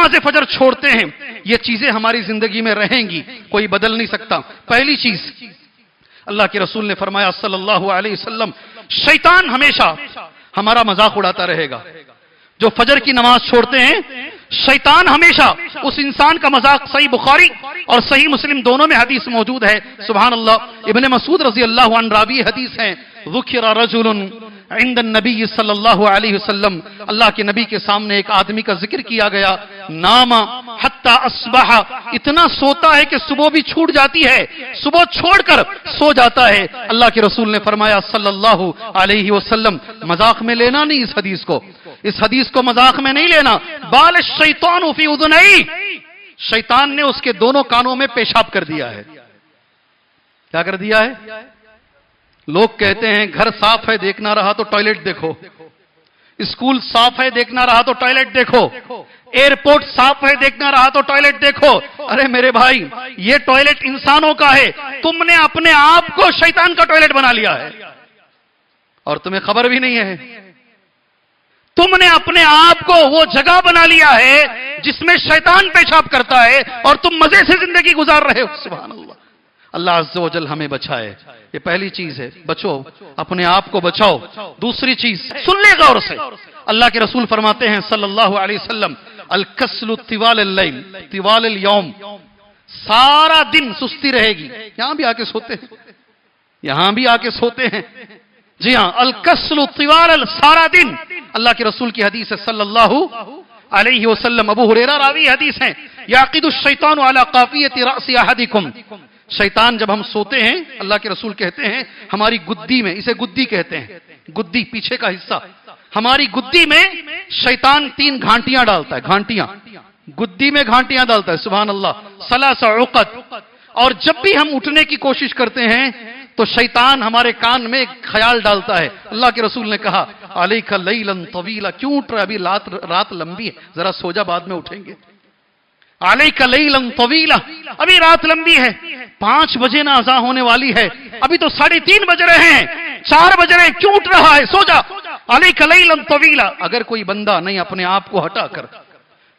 नमाज फजर छोड़ते हैं, ये चीजें हमारी जिंदगी में रहेंगी, कोई बदल नहीं सकता। पहली चीज, अल्लाह के रसूल ने फरमाया सल्लल्लाहु अलैहि वसल्लम, शैतान हमेशा हमारा मजाक उड़ाता रहेगा। जो फजर की नमाज छोड़ते हैं, शैतान हमेशा उस इंसान का मजाक, सही बुखारी और सही मुस्लिम दोनों में हदीस मौजूद है। सुभान अल्लाह। इब्ने मसूद रजी अल्लाह अन्हु रावी हदीस है, ज़ुकिरा रजुलुन इंद नबी सल्लल्लाहु अलैहि वसल्लम, अल्लाह के नबी के सामने एक आदमी का जिक्र किया गया, नामा हत्ता अस्बहा, इतना सोता है कि सुबह भी छूट जाती है, सुबह छोड़कर सो जाता है। अल्लाह के रसूल ने फरमाया सल्लल्लाहु अलैहि वसल्लम, मजाक में लेना नहीं इस हदीस को मजाक में नहीं लेना। बाल शैतान फी उज़ुनैहि, शैतान ने उसके दोनों कानों में पेशाब कर दिया है। क्या कर दिया है? लोग कहते हैं घर साफ है देखना रहा तो टॉयलेट देखो, स्कूल साफ है देखना रहा तो टॉयलेट देखो, एयरपोर्ट साफ है देखना रहा तो टॉयलेट देखो। अरे मेरे भाई, ये टॉयलेट इंसानों का है, तुमने अपने आप को शैतान का टॉयलेट बना लिया है और तुम्हें खबर भी नहीं है। तुमने अपने आप को वो जगह बना लिया है जिसमें शैतान पेशाब करता है और तुम मजे से जिंदगी गुजार रहे हो। सुभान अल्लाह। अल्लाह अज़्ज़ व जल हमें बचाए। ये पहली चीज है, बचो, अपने आप को बचाओ। दूसरी चीज, सुन ले गौर से, अल्लाह के रसूल फरमाते हैं सल्लल्लाहु अलैहि वसल्लम, अल कसलु तिवाल लैल तिवाल यौम, सारा दिन सुस्ती रहेगी। यहां भी आके सोते हैं, यहां भी आके सोते हैं। जी हां, अल कसलु तिवाल, सारा दिन। अल्लाह के रसूल की हदीस है सल्लल्लाहु अलैहि वसल्लम, अबू हुरैरा रावी हदीस है, याक़िदु शैतानु अला काफियति रअसी अहदिकुम, शैतान जब हम सोते हैं, अल्लाह के रसूल कहते हैं, हमारी गुद्दी में, इसे गुद्दी कहते हैं, गुद्दी पीछे का हिस्सा, हमारी गुद्दी में शैतान 3 घांटियां डालता है, घांटियां, गुद्दी में घांटियां डालता है। सुभान अल्लाह। सलासा उक़द, और जब भी हम उठने की कोशिश करते हैं तो शैतान हमारे कान में एक ख्याल डालता है। अल्लाह के रसूल ने कहा, अलैका लैलन तवीला, क्यों उठ रहा, अभी रात लंबी है, जरा सो जा, बाद में उठेंगे। अलैका लैलन तवीला, अभी रात लंबी है, 5 बजे ना अज़ान होने वाली है, अभी तो 3:30 बज रहे हैं, 4 बज रहे हैं, क्यों उठ रहा है, सो जा। अलैका लैलन तवीला। अगर कोई बंदा नहीं अपने आप को हटाकर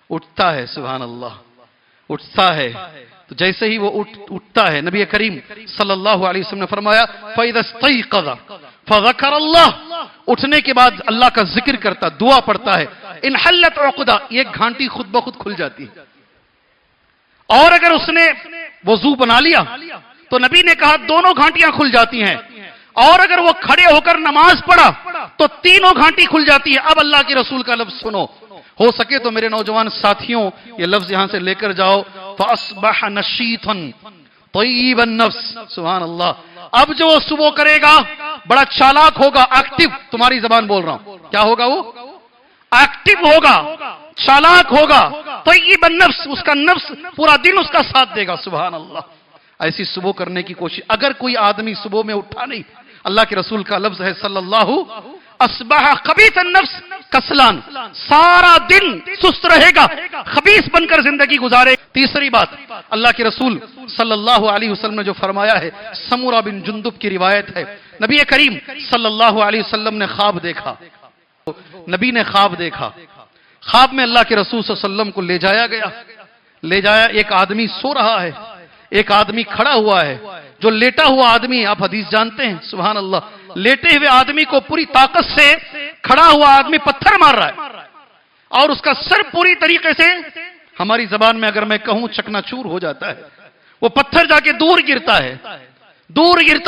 उठता है, सुभान अल्लाह, उठता है, तो जैसे ही वो उठता है, नबी करीम सल्लल्लाहु अलैहि वसल्लम ने फरमाया, फ़इज़स्तयक़ज़ फ़ज़करल्लाह, उठने के बाद अल्लाह का जिक्र करता, दुआ पढ़ता है, इनहल्लत उक़दा, एक घंटी खुद ब खुद खुल जाती है। और अगर उसने वजू बना लिया तो नबी ने कहा दोनों घाटियां खुल जाती हैं, और अगर वो खड़े होकर नमाज पढ़ा तो तीनों घाटी खुल जाती है। अब अल्लाह के रसूल का लफ्ज सुनो, हो सके तो मेरे नौजवान साथियों ये लफ्ज यहां से लेकर जाओ, फ़अस्बह नशीतन तय्यिबन नफ्स। सुभान अल्लाह। अब जो वो सुबह करेगा बड़ा चालाक होगा, एक्टिव, तुम्हारी जबान बोल रहा हूं, क्या होगा वो? एक्टिव होगा, चालाक होगा, तय्यिबन नफ्स, उसका नफ्स पूरा दिन उसका साथ देगा। सुभान अल्लाह। ऐसी सुबह करने की कोशिश। अगर कोई आदमी सुबह में उठा नहीं, अल्लाह के रसूल का लफ्ज है सल्लल्लाहु, अस्बह खबीसन नफ्स कसलान, सारा दिन सुस्त रहेगा, खबीस बनकर जिंदगी गुजारे। तीसरी बात, अल्लाह के रसूल सल्लल्लाहु अलैहि वसल्लम ने जो फरमाया है, समूरा बिन जुंदुब की रिवायत है, नबी करीम सल्लल्लाहु अलैहि वसल्लम ने ख्वाब देखा, नबी ने ख्वाब देखा, ख्वाब में अल्लाह के रसूल सल्लल्लाहु अलैहि वसल्लम को ले जाया, एक आदमी सो रहा है, एक आदमी खड़ा हुआ है। जो लेटा हुआ आदमी, आप हदीस जानते हैं, सुभान अल्लाह, लेटे हुए आदमी को पूरी ताकत से खड़ा हुआ आदमी पत्थर मार रहा है और उसका सर पूरी तरीके से, हमारी जबान में अगर मैं कहूं, चकनाचूर हो जाता है। वो पत्थर जाके दूर गिरता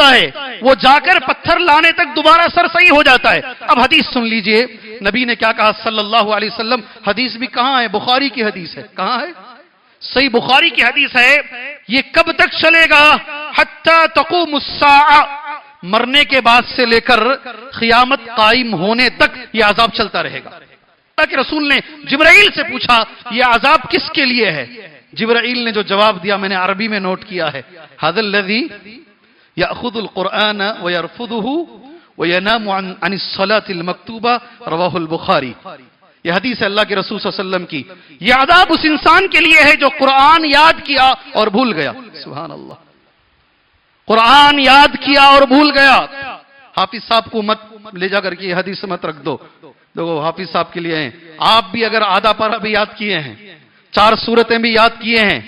है, वो जाकर पत्थर लाने तक दोबारा सर सही हो जाता है। अब हदीस सुन लीजिए, नबी ने क्या कहा सल्लल्लाहु अलैहि वसल्लम, हदीस भी कहां है? बुखारी की हदीस है। कहां है? सही बुखारी की हदीस है। ये कब तक चलेगा? हत्ता तक़ूमुस्साअ, मरने के बाद से लेकर क़यामत कायम होने तक ये अजाब चलता रहेगा। अल्लाह के रसूल ने जिब्राइल से पूछा, ये अजाब किसके लिए है? जिब्राइल ने जो जवाब दिया मैंने अरबी में नोट किया है, हाज़ल्लज़ी यअख़ुज़ुल क़ुरआन व यरफ़ुज़ुहु व यनामु अनिस सलातिल मक्तूबा, रवाहुल बुखारी। यह हदीस है अल्लाह के रसूल सल्लल्लाहु अलैहि वसल्लम की। यह अज़ाब उस इंसान के लिए है जो कुरान याद किया और भूल गया। सुभान अल्लाह। कुरान याद किया और भूल गया। हाफिज साहब को मत ले जाकर के हदीस मत रख दो, देखो हाफिज साहब के लिए हैं। आप भी अगर आधा पारा भी याद किए हैं 4 सूरतें भी याद किए हैं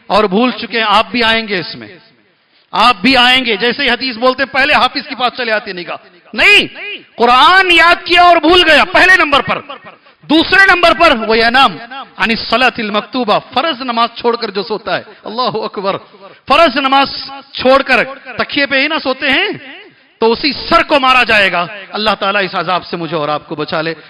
और भूल चुके हैं। आप भी आएंगे इसमें, आप भी आएंगे। जैसे ही हदीस बोलते पहले हाफिज के पास चले आते निगाह, नहीं, कुरान याद किया और भूल गया पहले नंबर पर। दूसरे नंबर पर वो यनाम अनिस सलातिल मक्तूबा, फर्ज नमाज छोड़कर जो सोता है, अल्लाह अकबर, फर्ज नमाज छोड़कर तकिए पे ही ना सोते हैं, तो उसी सर को मारा जाएगा। अल्लाह ताला इस अजाब से मुझे और आपको बचा ले।